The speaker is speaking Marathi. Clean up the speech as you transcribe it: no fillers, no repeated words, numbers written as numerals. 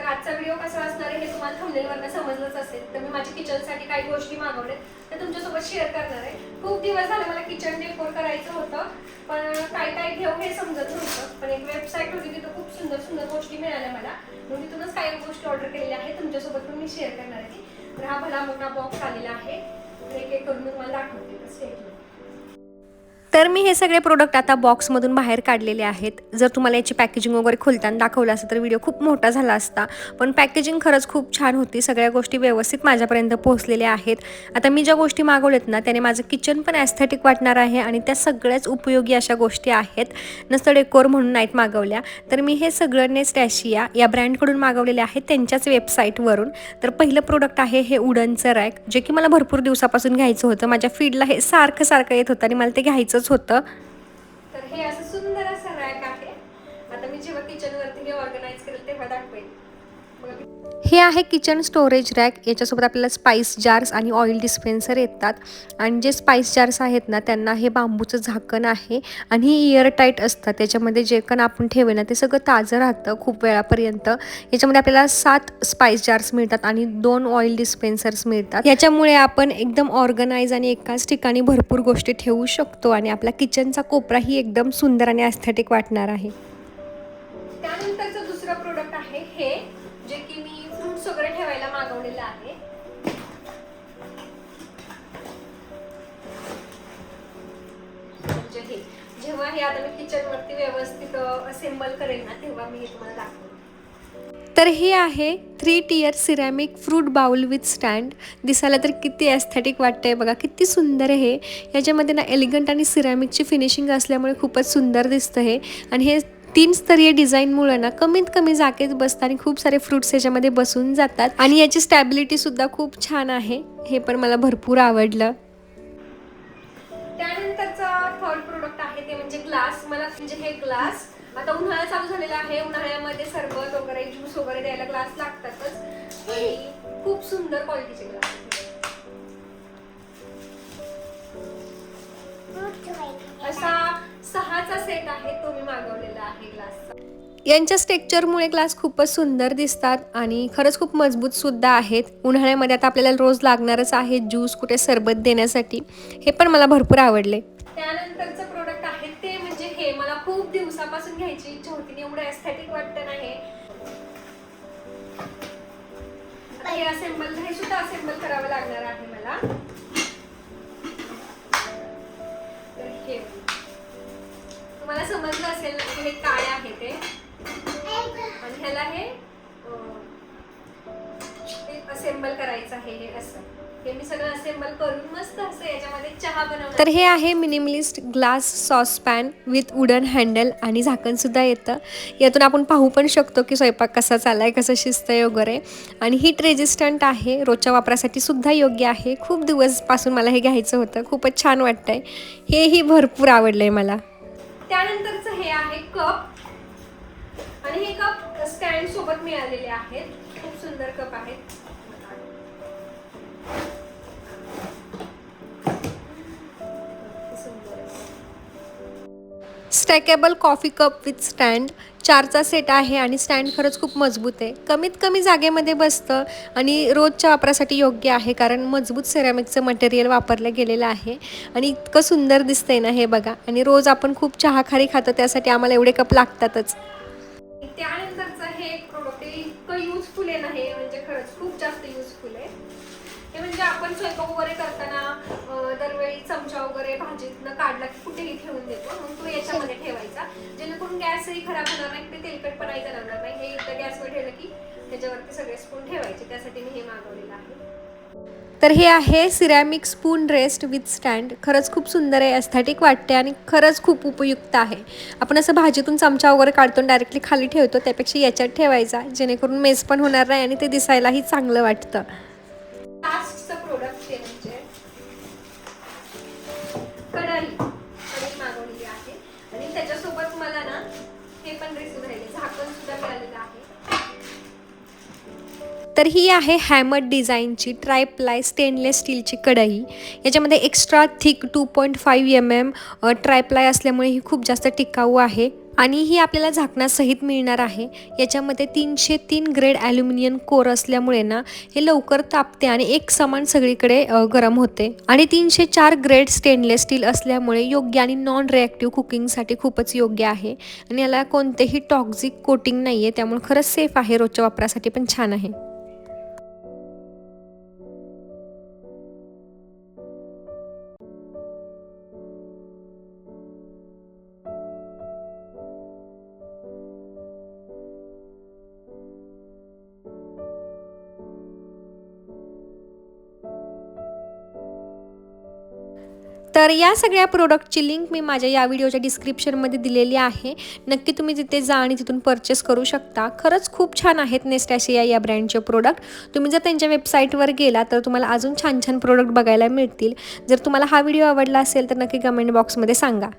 तर आजचा व्हिडिओ कसा असणार आहे हे तुम्हाला थंबनेलवरनं समजलंच असेल. तर मी माझ्या किचनसाठी काही गोष्टी मागवल्यात ते तुमच्यासोबत शेअर करणार आहे. खूप दिवस झाले मला किचन डेकोर करायचं होतं, पण काय घेऊ हे समजत नव्हतं. पण एक वेबसाईट होती, तिथं खूप सुंदर सुंदर गोष्टी मिळाल्या मला. मग तिथूनच काही गोष्टी ऑर्डर केलेल्या आहेत, तुमच्यासोबत पण मी शेअर करणार आहे. तर हा भला मोठा बॉक्स आलेला आहे, एक एक करून मी तुम्हाला दाखवते. तर मी हे सगळे प्रोडक्ट आता बॉक्समधून बाहेर काढलेले आहेत. जर तुम्हाला याची पॅकेजिंग वगैरे खोलताना दाखवलं असतं तर व्हिडिओ खूप मोठा झाला असता, पण पॅकेजिंग खरंच खूप छान होती. सगळ्या गोष्टी व्यवस्थित माझ्यापर्यंत पोहोचलेल्या आहेत. आता मी ज्या गोष्टी मागवल्यात ना त्याने माझं किचन पण ॲस्थेटिक वाटणार आहे आणि त्या सगळ्याच उपयोगी अशा गोष्टी आहेत, नसतं डेकोर म्हणून नाहीत मागवल्या. तर मी हे सगळं नेस्टॅशिया या ब्रँडकडून मागवलेले आहेत, त्यांच्याच वेबसाईटवरून. तर पहिलं प्रोडक्ट आहे हे वुडनचं रॅक, जे की मला भरपूर दिवसापासून घ्यायचं होतं. माझ्या फीडला हे सारखं येत होतं आणि मला ते घ्यायचं होतं. तर हे असं सुंदर असं रॅक आहे. आता मी जेव्हा किचन वरती हे ऑर्गनाइज करेल तेव्हा दाखवेल. हे आहे किचन स्टोरेज रॅक. याच्यासोबत आपल्याला स्पाइस जार्स आणि ऑइल डिस्पेन्सर येतात. आणि जे स्पाइस जार्स आहेत ना त्यांना हे बांबूचं झाकण आहे आणि ही इयर टाईट असतात. त्याच्यामध्ये जे पण आपण ठेवे ना ते सगळं ताजं राहतं खूप वेळापर्यंत. याच्यामध्ये आपल्याला 7 स्पाइस जार्स मिळतात आणि 2 ऑइल डिस्पेन्सर्स मिळतात. याच्यामुळे आपण एकदम ऑर्गनाइज आणि एकाच ठिकाणी भरपूर गोष्टी ठेवू शकतो आणि आपला किचनचा कोपराही एकदम सुंदर आणि ॲस्थेटिक वाटणार आहे. त्यानंतरचं दुसरं प्रोडक्ट आहे हे, जे की मी फ्रूट्स वगैरे ठेवायला मागवलेलं आहे. म्हणजे हे जेव्हा हे आता मी किचन वरती व्यवस्थित असेंबल करेल ना तेव्हा मी हे तुम्हाला दाखवेन. तर हे आहे 3 tier ceramic fruit bowl with stand. दिसायला तर किती ॲस्थेटिक वाटतंय बघा, किती सुंदर आहे. याच्यामध्ये ना एलिगंट आणि सिरॅमिकची फिनिशिंग असल्यामुळे खूपच सुंदर दिसतं हे. आणि हे 3 स्तरीय डिझाईनमुळे ना कमीत कमी जागेत बसतात आणि खूप सारे फ्रुट्स याच्यामध्ये बसून जातात. आणि याची स्टॅबिलिटी सुद्धा खूप छान आहे. हे पण मला भरपूर आवडलं. त्यानंतरचा थर्ड प्रोडक्ट आहे ते म्हणजे ग्लास. मला म्हणजे हे ग्लास आता उन्हाळा चालू झालेला आहे. उन्हाळ्यामध्ये सरबत वगैरे ज्यूस वगैरे द्यायला ग्लास लागतातच आणि खूप सुंदर क्वालिटीचे ग्लास. असा 6चा सेट आहे, तो मी मागवलेला आहे ग्लासचा. यांच्या स्ट्रक्चरमुळे ग्लास खूपच सुंदर दिसतात आणि खरंच खूप मजबूत सुद्धा आहेत. उन्हाळ्यामध्ये आता आपल्याला रोज लागणारच आहे ज्यूस कुठे सरबत देण्यासाठी. हे पण मला भरपूर आवडले. त्यानंतरचं प्रोडक्ट आहे ते म्हणजे हे मला खूप दिवसापासून घ्यायची इच्छा होती. एवढं ॲस्थेटिक वाटतं ना हे. हे असेंबल, हे सुद्धा असेंबल करावं लागणार आहे मला. तर हे तुम्हाला समजलं असेल ना की हे काय आहे ते. आणि ह्याला हे असेंबल करायचं आहे. हे असं हे मी सगळं असेंबल करून मस्त असं याच्यामध्ये चहा बनवणार. तर हे आहे minimalist glass saucepan with wooden handle आणि झाकण सुद्धा येतं. यातून आपण पाहू पण शकतो की स्वयंपाक कसा चाललाय, कसं शिजतंय वगैरे. आणि हीट रेजिस्टंट आहे, रोजच्या वापरासाठी सुद्धा योग्य आहे. खूप दिवसपासून मला हे घ्यायचं होतं, खूपच छान वाटतंय. हेही भरपूर आवडलंय मला. त्यानंतरचं हे आहे कप. आणि हे कप स्टँड सोबत मिळालेले आहेत. खूप सुंदर कप आहेत. Stackable coffee cup with stand. 4चा सेट आहे आणि स्टँड खरंच खूप मजबूत आहे. कमीत कमी जागेमध्ये बसतं आणि रोजच्या वापरासाठी योग्य आहे, कारण मजबूत सिरॅमिकचं मटेरियल वापरलं गेलेलं आहे. आणि इतकं सुंदर दिसतंय ना हे बघा. आणि रोज आपण खूप चहा खारी खातो, त्यासाठी आम्हाला एवढे कप लागतातच. त्यानंतरचं हे एक प्रोडक्ट इतकं युजफुल आहे ना हे, म्हणजे खरंच खूप जास्त युजफुल आहे. हे म्हणजे आपण स्वयंपाक वगैरे करताना दरवेळी चमचा वगैरे भाजीतनं काढला की कुठेही ठेवून देतो, मग तो याच्यामध्ये ठेवायचा, जेणेकरून गॅसही खराब होणार नाही, ते तेलकटपणाही जाणवणार नाही. हे एकदा गॅसवर ठेवलं की त्याच्यावरती सगळे स्पून ठेवायचे, त्यासाठी मी हे मागवलेलं आहे. तर हे आहे ceramic spoon rest with stand. खरंच खूप सुंदर आहे, ॲस्थेटिक वाटते आणि खरंच खूप उपयुक्त आहे. आपण असं भाजीतून चमचा वगैरे काढतो डायरेक्टली खाली ठेवतो, त्यापेक्षा याच्यात ठेवायचा, जेणेकरून मेस पण होणार नाही आणि ते दिसायलाही चांगलं वाटतं. लास्टचं प्रोडक्ट हे म्हणजे कढई मागवलेली आहे आणि त्याच्यासोबत मला ना हे पण रिसीव्ह राहिले, झाकण सुद्धा मिळालेलं आहे. तर ही आहे हॅमर डिझाईनची ट्रायप्लाय स्टेनलेस स्टीलची कढई. याच्यामध्ये एक्स्ट्रा थिक 2.5 mm ट्रायप्लाय असल्यामुळे ही खूप जास्त टिकाऊ आहे. आणि ही आपल्याला झाकणासहित मिळणार आहे. याच्यामध्ये 303 ग्रेड ॲल्युमिनियम कोर असल्यामुळे ना हे लवकर तापते आणि एक समान सगळीकडे गरम होते. आणि 304 ग्रेड स्टेनलेस स्टील असल्यामुळे योग्य आणि नॉन रिॲक्टिव्ह कुकिंगसाठी खूपच योग्य आहे. आणि याला कोणतेही टॉक्झिक कोटिंग नाही आहे, त्यामुळे खरंच सेफ आहे, रोजच्या वापरासाठी पण छान आहे. तर या सगळ्या प्रोडक्टची लिंक मी माझ्या या व्हिडिओच्या डिस्क्रिप्शनमध्ये दिलेली आहे. नक्की तुम्ही तिथे जा आणि तिथून परचेस करू शकता. खरंच खूप छान आहेत नेस्टॅशिया या ब्रँडचे प्रोडक्ट. तुम्ही जर त्यांच्या वेबसाईटवर गेला तर तुम्हाला अजून छान छान प्रोडक्ट बघायला मिळतील. जर तुम्हाला हा व्हिडिओ आवडला असेल तर नक्की कमेंट बॉक्समध्ये सांगा.